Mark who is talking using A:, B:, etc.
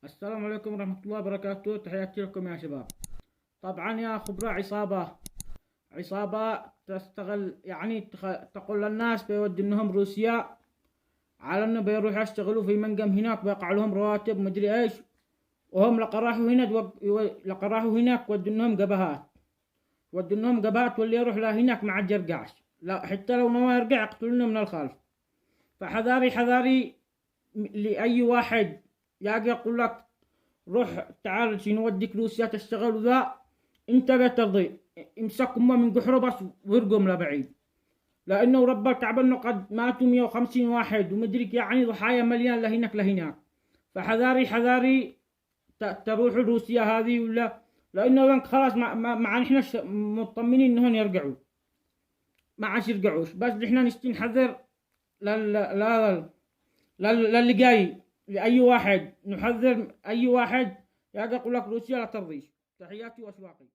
A: السلام عليكم ورحمة الله وبركاته، تحياتي لكم يا شباب. طبعا يا خبراء، عصابة تستغل، يعني تقول للناس بيود انهم روسيا على انه بيروحوا يشتغلوا في منجم هناك، بيقع لهم رواتب مدري ايش، وهم لقى راحوا هناك ودوا انهم جبهات، واللي يروح له هناك ما عاد يرجعش، لا حتى لو ما يرجع يقتلونه من الخلف. فحذاري حذاري لأي واحد يجي يقول لك روح تعال نوديك روسيا تشتغل وذا، انت لا ترضي، امسكهم من قحره بس وارقم لبعيد، لانه رب الكعبة انه قد ماتوا 150 واحد ومدرك، يعني ضحايا مليان لهناك. فحذاري حذاري تروحوا روسيا هذه ولا، لانه خلاص مع نحن مطمنين انهم يرجعوا، ما عادش يرجعوش، بس نحن نحذر للي جاي، لأي واحد نحذر، أي واحد يقول لك روسيا لا ترضيش. تحياتي وأشواقي.